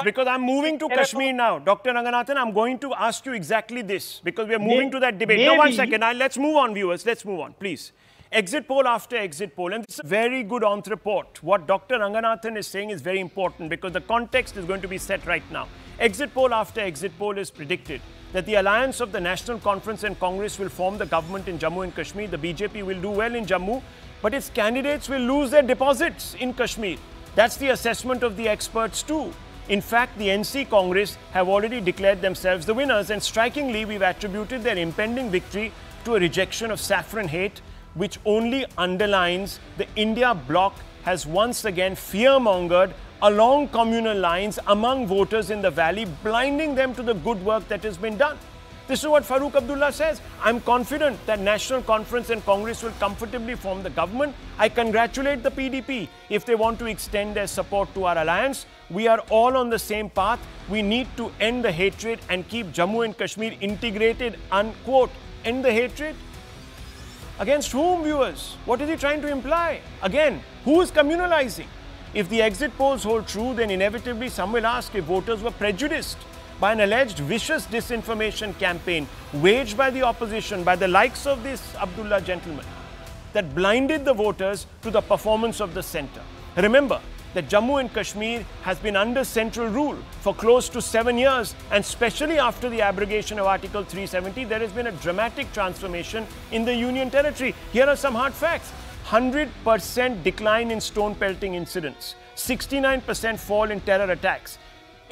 Because I'm moving to Kashmir now. Dr. Ranganathan, I'm going to ask you exactly this because we are moving to that debate. Now, 1 second. Let's move on, viewers. Let's move on, please. Exit poll after exit poll. And this is a very good entreport. What Dr. Ranganathan is saying is very important because the context is going to be set right now. Exit poll after exit poll is predicted that the alliance of the National Conference and Congress will form the government in Jammu and Kashmir. The BJP will do well in Jammu, but its candidates will lose their deposits in Kashmir. That's the assessment of the experts too. In fact, the NC Congress have already declared themselves the winners, and strikingly, we've attributed their impending victory to a rejection of saffron hate, which only underlines the India bloc has once again fear-mongered along communal lines among voters in the valley, blinding them to the good work that has been done. This is what Farooq Abdullah says. I'm confident that National Conference and Congress will comfortably form the government. I congratulate the PDP if they want to extend their support to our alliance. We are all on the same path. We need to end the hatred and keep Jammu and Kashmir integrated, unquote. End the hatred? Against whom, viewers? What is he trying to imply? Again, who is communalizing? If the exit polls hold true, then inevitably some will ask if voters were prejudiced by an alleged vicious disinformation campaign waged by the opposition, by the likes of this Abdullah gentleman, that blinded the voters to the performance of the centre. Remember that Jammu and Kashmir has been under central rule for close to 7 years, and especially after the abrogation of Article 370, there has been a dramatic transformation in the Union Territory. Here are some hard facts. 100% decline in stone pelting incidents, 69% fall in terror attacks,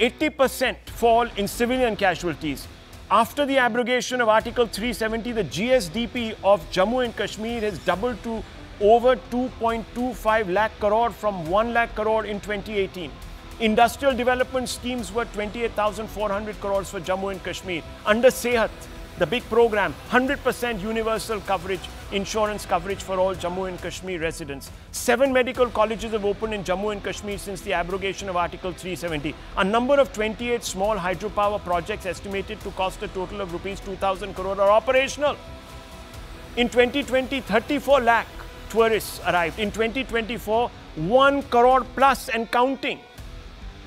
80% fall in civilian casualties. After the abrogation of Article 370, the GSDP of Jammu and Kashmir has doubled to over 2.25 lakh crore from 1 lakh crore in 2018. Industrial development schemes were 28,400 crores for Jammu and Kashmir. Under Sehat, the big program, 100% universal coverage, insurance coverage for all Jammu and Kashmir residents. 7 medical colleges have opened in Jammu and Kashmir since the abrogation of Article 370. A number of 28 small hydropower projects estimated to cost a total of rupees 2,000 crore are operational. In 2020, 34 lakh tourists arrived. In 2024, 1 crore plus and counting.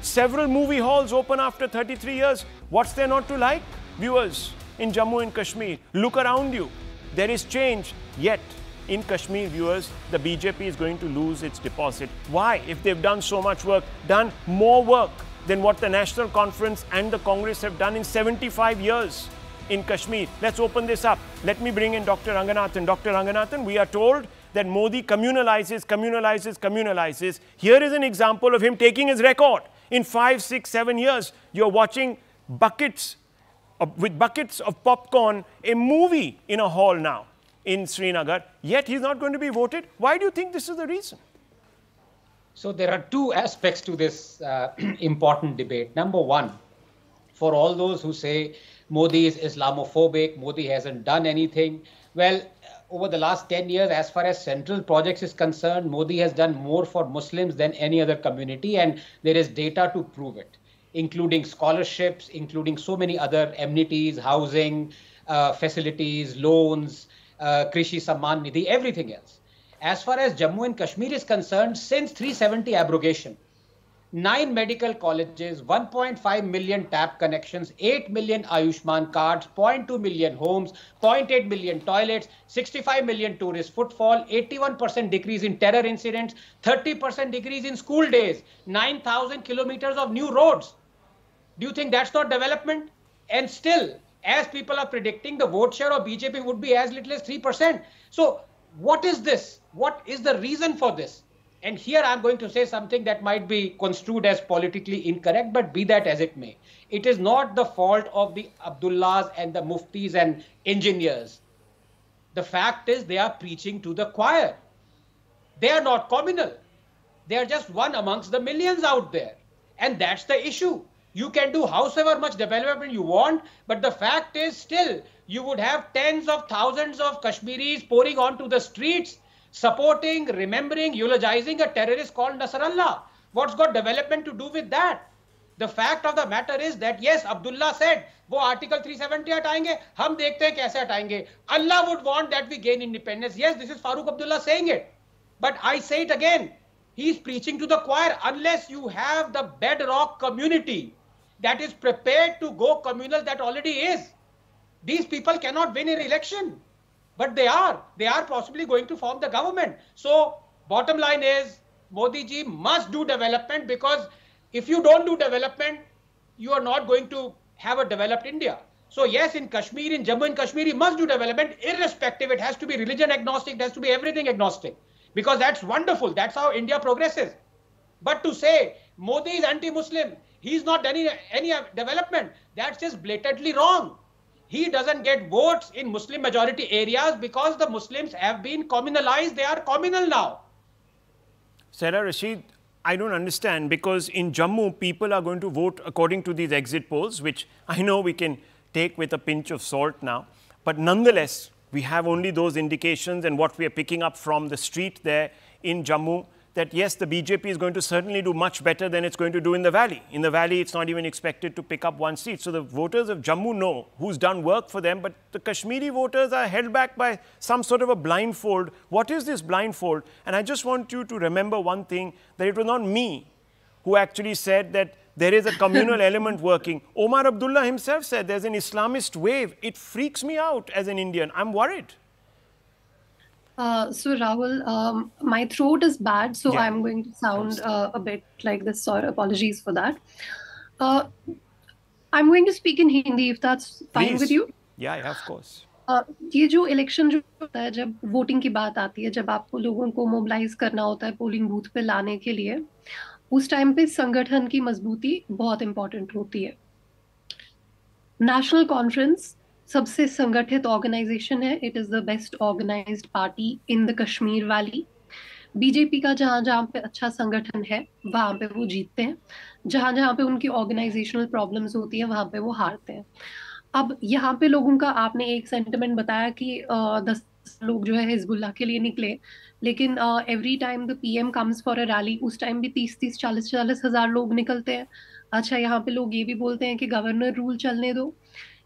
Several movie halls open after 33 years. What's there not to like, viewers? In Jammu and Kashmir, look around you. There is change, yet in Kashmir, viewers, the BJP is going to lose its deposit. Why? If they've done so much work, done more work than what the National Conference and the Congress have done in 75 years in Kashmir. Let's open this up. Let me bring in Dr. Ranganathan. Dr. Ranganathan, we are told that Modi communalizes. Here is an example of him taking his record. In 5, 6, 7 years, you're watching with buckets of popcorn, a movie in a hall now in Srinagar, yet he's not going to be voted. Why do you think this is the reason? So there are two aspects to this important debate. Number one, for all those who say Modi is Islamophobic, Modi hasn't done anything. Well, over the last 10 years, as far as central projects is concerned, Modi has done more for Muslims than any other community, and there is data to prove it, including scholarships, including so many other amenities, housing, facilities, loans, Krishi Samman Nidhi, everything else. As far as Jammu and Kashmir is concerned, since 370 abrogation, 9 medical colleges, 1.5 million tap connections, 8 million Ayushman cards, 0.2 million homes, 0.8 million toilets, 65 million tourist footfall, 81% decrease in terror incidents, 30% decrease in school days, 9,000 kilometers of new roads. Do you think that's not development? And still, as people are predicting, the vote share of BJP would be as little as 3%. So what is this? What is the reason for this? And here I'm going to say something that might be construed as politically incorrect, but be that as it may. It is not the fault of the Abdullahs and the Muftis and engineers. The fact is they are preaching to the choir. They are not communal. They are just one amongst the millions out there. And that's the issue. You can do however much development you want, but the fact is still you would have tens of thousands of Kashmiris pouring onto the streets, supporting, remembering, eulogizing a terrorist called Nasrallah. What's got development to do with that? The fact of the matter is that yes, Abdullah said, वो Article 370 हटाएंगे, हम देखते हैं कैसे हटाएंगे. Allah would want that we gain independence. Yes, this is Farooq Abdullah saying it. But I say it again. He's preaching to the choir. Unless you have the bedrock community that is prepared to go communal, that already is. These people cannot win an election, but they are possibly going to form the government. So bottom line is, Modi ji must do development, because if you don't do development, you are not going to have a developed India. So yes, in Kashmir, in Jammu and Kashmir, he must do development irrespective. It has to be religion agnostic, it has to be everything agnostic, because that's wonderful. That's how India progresses. But to say Modi is anti-Muslim, he's not done any development, that's just blatantly wrong. He doesn't get votes in Muslim majority areas because the Muslims have been communalized. They are communal now. Sarah Rashid, I don't understand, because in Jammu, people are going to vote according to these exit polls, which I know we can take with a pinch of salt now. But nonetheless, we have only those indications and what we are picking up from the street there in Jammu, that yes, the BJP is going to certainly do much better than it's going to do in the valley. In the valley, it's not even expected to pick up one seat. So the voters of Jammu know who's done work for them, but the Kashmiri voters are held back by some sort of a blindfold. What is this blindfold? And I just want you to remember one thing, that it was not me who actually said that there is a communal element working. Omar Abdullah himself said there's an Islamist wave. It freaks me out as an Indian. I'm worried. So Rahul, my throat is bad, so I'm going to sound a bit like this. Sorry, apologies for that. I'm going to speak in Hindi if that's fine with you. Yeah, of course. ये जो election जो होता है, जब voting की बात आती है, जब आपको लोगों को मोबिलाइज करना होता है पोलिंग बूथ पे लाने के लिए, उस टाइम पे संगठन की मजबूती बहुत इंपॉर्टेंट होती है. नेशनल कॉन्फ्रेंस सबसे संगठित ऑर्गेनाइजेशन है. It is the best organized party in the Kashmir valley. BJP का जहां जहां पे अच्छा संगठन है वहां पे वो जीतते हैं, जहां जहां पे उनकी ऑर्गेनाइजेशनल प्रॉब्लम्स होती है वहां पे वो हारते हैं. अब यहाँ पे लोगों का, आपने एक सेंटिमेंट बताया कि 10 लोग जो है हिजबुल्लाह के लिए निकले, लेकिन every time the PM comes for a rally, उस टाइम भी 30-30, 40-40 हजार लोग निकलते हैं. अच्छा, यहाँ पे लोग ये भी बोलते हैं कि गवर्नर रूल चलने दो.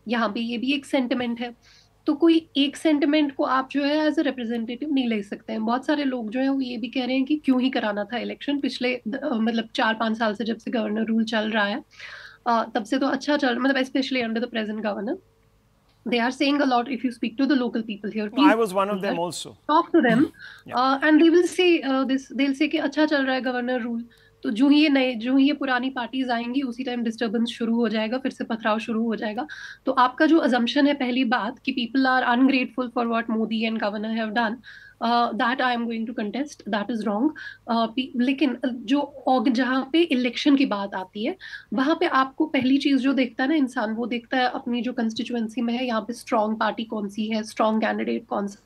यहाँ पे ये भी एक सेंटिमेंट है. तो कोई एक सेंटिमेंट को आप जो है एज अ रिप्रेजेंटेटिव नहीं ले सकते हैं. बहुत सारे लोग जो है वो ये भी कह रहे हैं कि क्यों ही कराना था इलेक्शन. पिछले मतलब 4-5 साल से जब से गवर्नर रूल चल रहा है, तब से तो अच्छा चल, मतलब specially under the present governor, they are saying a lot. If you speak to the local people here, I was one of them also. Talk to them, and they will say this. They'll say कि अच्छा चल रहा है governor rule. तो जो ही ये पुरानी parties आएंगी, उसी टाइम डिस्टर्बेंस शुरू हो जाएगा, फिर से पथराव शुरू हो जाएगा. तो आपका जो अजम्पशन है, पहली बात, कि people are ungrateful for what Modi and governor have done, that I am going to contest. That is wrong. लेकिन जो जहाँ पे इलेक्शन की बात आती है, वहां पे आपको पहली चीज जो देखता है ना इंसान, वो देखता है अपनी जो कंस्टिट्यूएंसी में है, यहाँ पे स्ट्रॉन्ग पार्टी कौन सी है, स्ट्रॉन्ग कैंडिडेट कौन सा.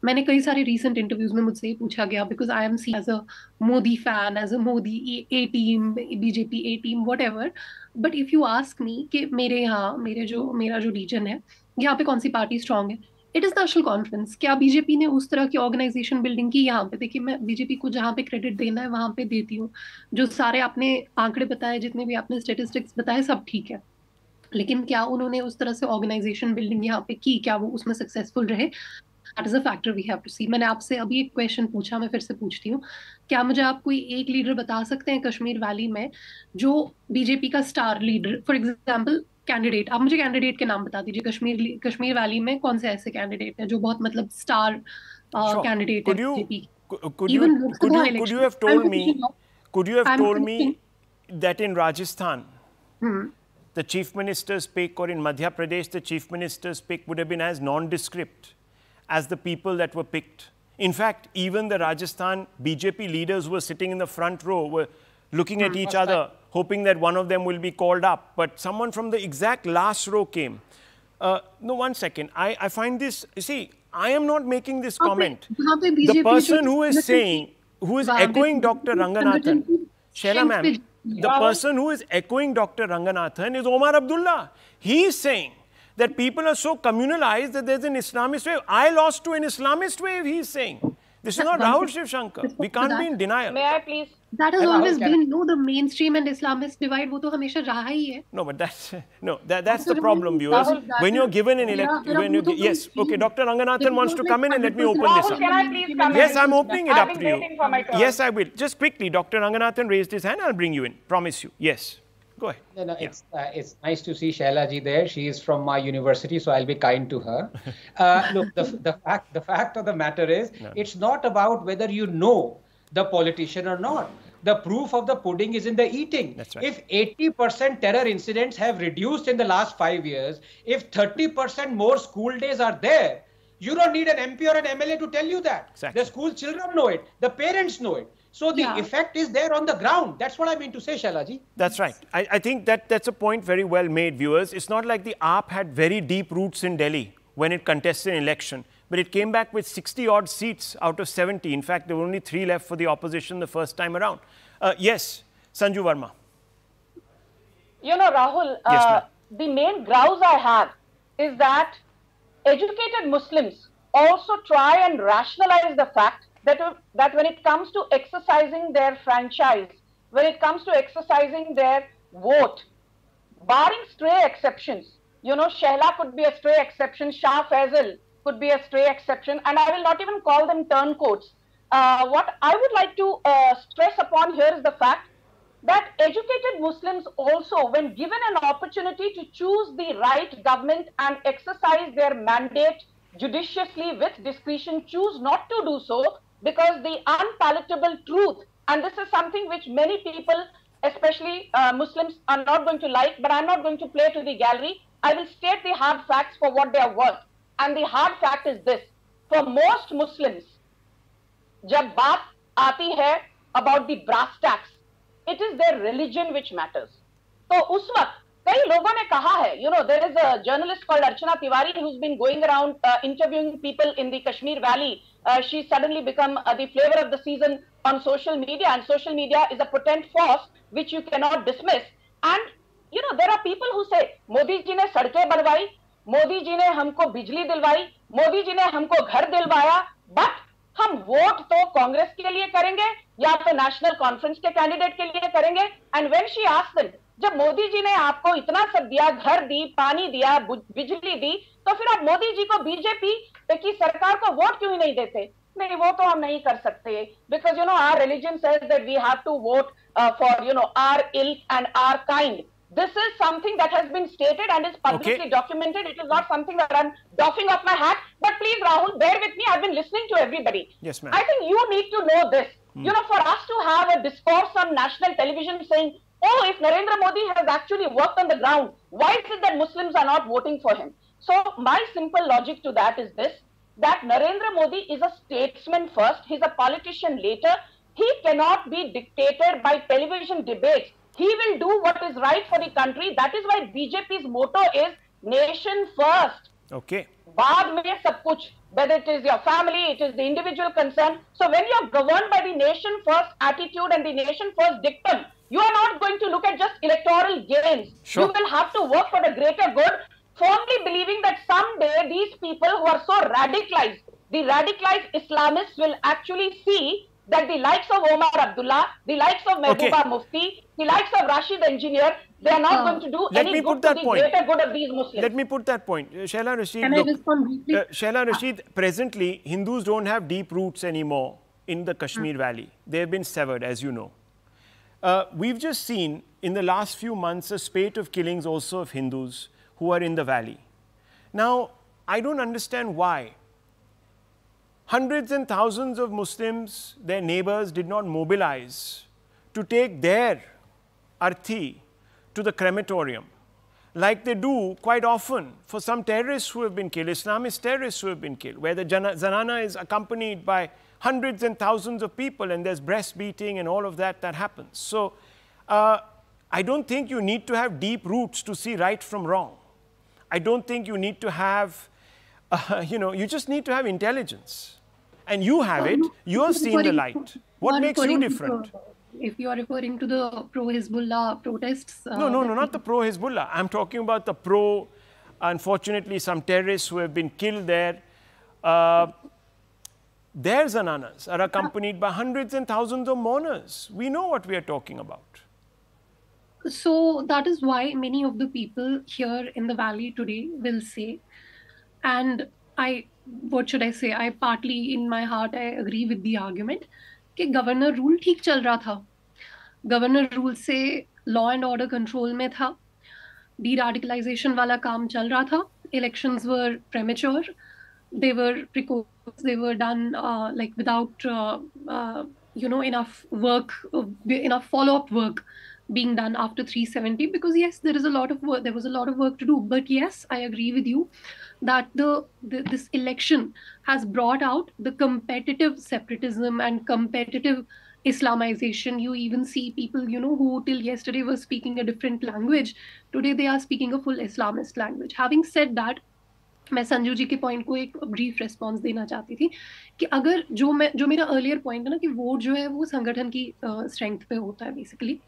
मैंने कई सारे रीसेंट इंटरव्यूज में मुझसे पूछा गया, because I am see as a Modi fan, as a Modi A team, BJP A team, whatever. But if you ask me कि मेरा जो रीजन है, यहाँ पे कौन सी पार्टी स्ट्रॉन्ग है, इट इज नेशनल कॉन्फ्रेंस. क्या बीजेपी ने उस तरह की ऑर्गेनाइजेशन बिल्डिंग की? यहाँ पे देखिए, मैं बीजेपी को जहाँ पे क्रेडिट देना है वहां पे देती हूँ. जो सारे आपने आंकड़े बताए, जितने भी आपने स्टेटिस्टिक्स बताए, सब ठीक है, लेकिन क्या उन्होंने उस तरह से ऑर्गेनाइजेशन बिल्डिंग यहाँ पे की? क्या वो उसमें सक्सेसफुल रहे? That is a factor we have to see. मैंने आपसे अभी एक क्वेश्चन पूछा, मैं फिर से पूछती हूँ. क्या मुझे आप कोई एक लीडर बता सकते हैं कश्मीर वैली में जो बीजेपी का star leader, for example candidate, आप मुझे कैंडिडेट के नाम बता दीजिए कश्मीर वैली में. कौन से ऐसे कैंडिडेट हैं जो बहुत मतलब स्टार कैंडिडेट है BJP? Could you have told me that in Rajasthan, the chief minister's pick, or in Madhya Pradesh, the chief minister's pick would have been as nondescript as the people that were picked? In fact, even the Rajasthan BJP leaders who were sitting in the front row were looking at each other, hoping that one of them will be called up. But someone from the exact last row came. No, one second. I find this, you see, I am not making this comment. The person who is saying, who is echoing Dr. Ranganathan, Shaila ma'am, the person who is echoing Dr. Ranganathan is Omar Abdullah. He is saying that people are so communalized that there's an Islamist wave. I lost to an Islamist wave, he is saying. This is not Rahul Shivshankar. We can't be in denial. May I please? That has always been the mainstream and Islamist divide. वो तो हमेशा रहा ही है. No, but that's the problem, viewers. When you're given an yes, okay. Dr. Ranganathan wants to come in and let me open this up. Can I please come in? Yes, I'm opening it up to you. For my turn. Yes, I will. Just quickly, Dr. Ranganathan raised his hand. I'll bring you in. Promise you. Yes. Go ahead. No, it's nice to see Shaila ji there. She is from my university, so I'll be kind to her. Look, the fact of the matter is, it's not about whether you know the politician or not. The proof of the pudding is in the eating. That's right. If 80% terror incidents have reduced in the last 5 years, if 30% more school days are there, you don't need an MP or an MLA to tell you that. Exactly. The school children know it. The parents know it. So the effect is there on the ground. That's what I mean to say, Shailaji. That's right. I think that's a point very well made, viewers. It's not like the AAP had very deep roots in Delhi when it contested an election, but it came back with 60-odd seats out of 70. In fact, there were only 3 left for the opposition the first time around. Yes, Sanju Verma. You know, Rahul, the main grouse I have is that educated Muslims also try and rationalize the fact that when it comes to exercising their franchise, when it comes to exercising their vote, barring stray exceptions, you know, Shehla could be a stray exception, Shah Faisal could be a stray exception, and I will not even call them turncoats. What I would like to stress upon here is the fact that educated Muslims also, when given an opportunity to choose the right government and exercise their mandate judiciously with discretion, choose not to do so because the unpalatable truth, and this is something which many people, especially Muslims, are not going to like, but I'm not going to play to the gallery. I will state the hard facts for what they are worth. And the hard fact is this: for most Muslims, जब बात आती है about the brass tacks, it is their religion which matters. तो उस वक्त कई लोगों ने कहा है, you know, there is a journalist called Archana Tiwari who's been going around interviewing people in the Kashmir Valley. She's suddenly become the flavor of the season on social media, and social media is a potent force which you cannot dismiss. And you know, there are people who say, Modi ji ने सड़कें बनवाई, Modi ji ने हमको बिजली दिलवाई, Modi ji ने हमको घर दिलवाया, but हम वोट तो कांग्रेस के लिए करेंगे या तो नेशनल कॉन्फ्रेंस के कैंडिडेट के लिए करेंगे. And when she asked them, जब मोदी जी ने आपको इतना सब दिया, घर दी, पानी दिया, बिजली दी, तो फिर आप मोदी जी को बीजेपी की सरकार को वोट क्यों ही नहीं देते? नहीं, वो तो हम नहीं कर सकते, because you know our religion says that we have to vote for you know our ilk and our kind. This is something that has been stated and is publicly documented. It is not something that I'm doffing off my hat. But please, Rahul, bear with me. I've been listening to everybody. Yes, ma'am. I think you need to know this. You know, for us to have a discourse on national television saying, oh, if Narendra Modi has actually worked on the ground, why is it that Muslims are not voting for him? So my simple logic to that is this, that Narendra Modi is a statesman first. He's a politician later. He cannot be dictated by television debates. He will do what is right for the country. That is why BJP's motto is nation first. Okay. बाद में सब कुछ, whether it is your family, it is the individual concern. So when you are governed by the nation first attitude and the nation first dictum, you are not going to look at just electoral gains. Sure. You will have to work for the greater good, firmly believing that someday these people who are so radicalized, the radicalized Islamists will actually see that the likes of Omar Abdullah, the likes of Mehbooba Mufti, the likes of Rashid Engineer, they are not going to do any good to the greater good of these Muslims. Let me put that point. Shaila Rashid, Can I respond briefly? Shaila Rashid, presently, Hindus don't have deep roots anymore in the Kashmir Valley. They have been severed, as you know. We've just seen in the last few months a spate of killings also of Hindus who are in the valley. Now, I don't understand why. Hundreds and thousands of Muslims, their neighbors, did not mobilize to take their arthi to the crematorium, like they do quite often for some terrorists who have been killed, Islamist terrorists who have been killed, where the zanana is accompanied by hundreds and thousands of people and there's breast beating and all of that happens. So I don't think you need to have deep roots to see right from wrong. I don't think you need to have, you just need to have intelligence. And you have it. You have seen the light. What makes you different? If you are referring to the pro-Hezbollah protests... No, not the pro-Hezbollah. I'm talking about the pro, unfortunately, some terrorists who have been killed there. their zananas are accompanied by hundreds and thousands of mourners. We know what we are talking about. So that is why many of the people here in the valley today will say, and what should I say? I partly in my heart, I agree with the argument कि governor rule ठीक चल रहा था. Governor rule से law and order control में था, deradicalisation वाला काम चल रहा था, elections were premature, they were precocious, they were done like without enough work, enough follow-up work being done after 370, because yes, there was a lot of work to do. But yes, I agree with you that this election has brought out the competitive separatism and competitive Islamization. You even see people, who till yesterday were speaking a different language, today they are speaking a full Islamist language. Having said that, मैं संजू जी के point को एक brief response देना चाहती थी कि अगर जो मेरा अर्लियर पॉइंट है ना कि वोट जो है वो संगठन की स्ट्रेंथ पे होता है बेसिकली.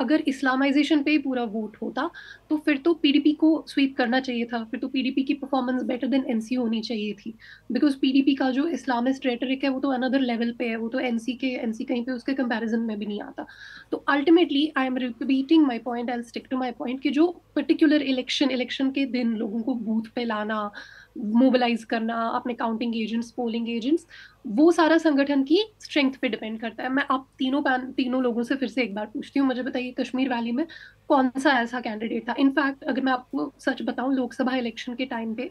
अगर इस्लामाइजेशन पे ही पूरा वोट होता तो फिर तो पीडीपी को स्वीप करना चाहिए था, फिर तो पीडीपी की परफॉर्मेंस बेटर देन एनसी होनी चाहिए थी, बिकॉज पीडीपी का जो इस्लामिस्ट रेटरिक है वो तो अनदर लेवल पे है, वो तो एनसी कहीं पे उसके कंपैरिजन में भी नहीं आता. तो ultimately I am repeating my point, I stick to my point कि जो पर्टिकुलर इलेक्शन के दिन लोगों को बूथ पे लाना, मोबिलाइज करना, अपने काउंटिंग एजेंट्स, पोलिंग एजेंट्स, वो सारा संगठन की स्ट्रेंथ पे डिपेंड करता है. मैं आप तीनों लोगों से फिर से एक बार पूछती हूँ, मुझे बताइए कश्मीर वैली में कौन सा ऐसा कैंडिडेट था. इनफैक्ट अगर मैं आपको सच बताऊं, लोकसभा इलेक्शन के टाइम पे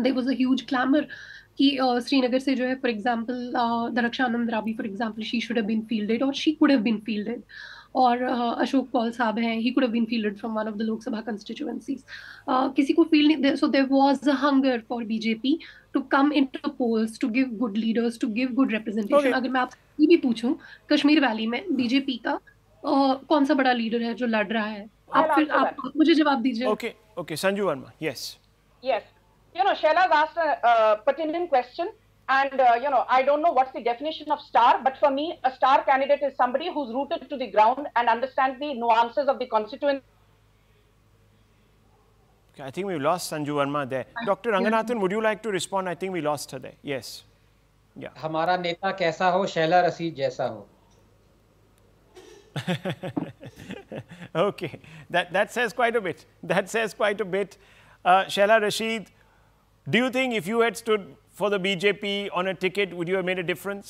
there was a huge clamour कि श्रीनगर से जो है for example Darakhshan Andrabi for example, she should have been fielded और she could have been fielded. और अशोक पॉल साहब हैं, he could have been fielded from one of the Lok Sabha constituencies. किसी को फील्ड नहीं, so there was a hunger for BJP to come into the polls, to give good leaders, to give good representation. अगर मैं आपसे भी पूछूं Kashmir valley में BJP का कौन सा बड़ा लीडर है जो लड़ रहा है, आप मुझे जवाब दीजिए. Okay, Sanju Verma, yes. Shaila's asked a pertinent question, and I don't know what's the definition of star, but for me a star candidate is somebody who's rooted to the ground and understands the nuances of the constituency. I think we lost Sanju Verma there. Dr. Ranganathan, would you like to respond? I think we lost her there. Yes. Yeah. हमारा नेता कैसा हो, शैला रशीद जैसा हो. Okay, that says quite a bit. That says quite a bit. Shaila Rashid, do you think if you had stood for the BJP on a ticket, would you have made a difference?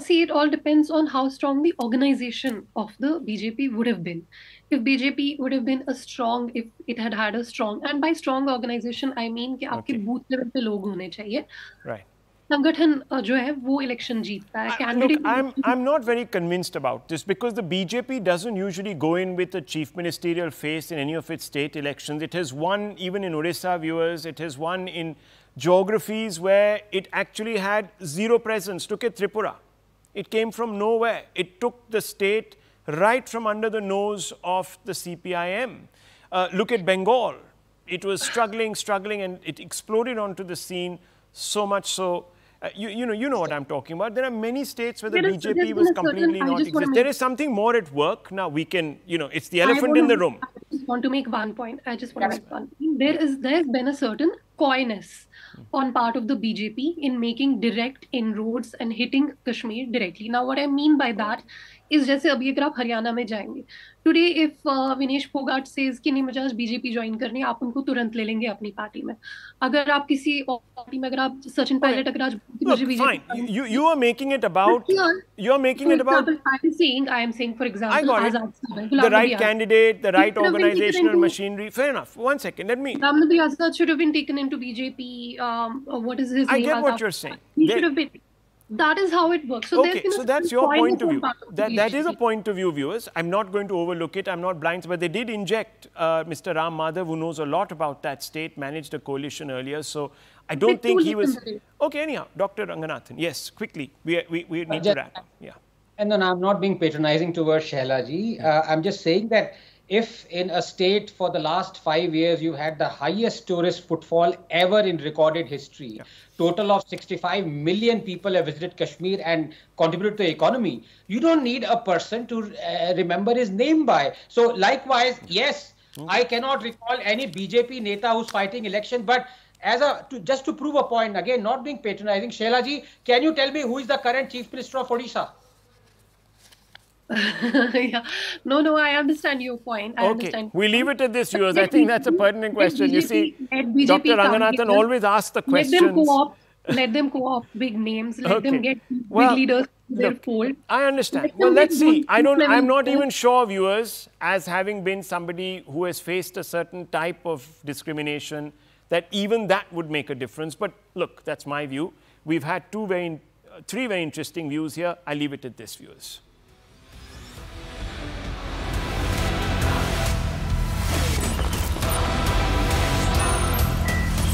See, it all depends on how strong the organization of the BJP would have been. If BJP would have been if it had had a strong, and by strong organization I mean कि आपके booth level पे लोग होने चाहिए. Right. संगठन जो है वो इलेक्शन जीतता है. Look, I'm not very convinced about this because the BJP doesn't usually go in with a chief ministerial face in any of its state elections. It has won even in Orissa, viewers. It has won in geographies where it actually had zero presence. Look at Tripura. It came from nowhere. It took the state right from under the nose of the CPIM. Look at Bengal. It was struggling, and it exploded onto the scene so much so. You know what I'm talking about. There are many states where the BJP was completely not exist. There is something more at work. Now we can, it's the elephant in the room. I just want to make one point. There's been a certain coyness on part of the BJP in making direct inroads and hitting Kashmir directly. Now what I mean by that is जैसे अभी अगर आप हरियाणा में जाएंगे, today if Vinesh Phogat says कि नहीं मुझे आज बीजेपी ज्वाइन करनी है, आप उनको तुरंत ले लेंगे अपनी पार्टी में. अगर आप किसी और पार्टी में, अगर आप सचिन पायलट अगर आज you are making it about I am saying for example the right candidate, the right organizational machinery. Fair enough. One second, let me. Ghulam Nabi Azad should have been taken into BJP. What is his name? I get what you're saying. He should have been. That is how it works. So okay, so that's your point of view. That is a point of view, viewers. I'm not going to overlook it. I'm not blind, but they did inject Mr. Ram Madhav, who knows a lot about that state, managed a coalition earlier. So I don't think he was. Okay, anyhow, Dr. Ranganathan, yes, quickly. We need to wrap up. Yeah. And no, I'm not being patronizing towards Shaila ji. I'm just saying that if in a state for the last 5 years you had the highest tourist footfall ever in recorded history, total of 65 million people have visited Kashmir and contributed to the economy, you don't need a person to remember his name by. So likewise, yes, I cannot recall any BJP neta who's fighting election, but just to prove a point, again, not being patronizing, Sheila ji, can you tell me who is the current Chief Minister of Odisha? Yeah. No, I understand your point. I understand. We leave it at this, viewers. I think that's a pertinent question. You see, Dr. Ranganathan always asks the questions. Let them co-opt big names. Let them get big leaders to their fold. I understand. Well, let's see. I'm not even sure, viewers, as having been somebody who has faced a certain type of discrimination, that even that would make a difference. But look, that's my view. We've had three very interesting views here. I leave it at this, viewers.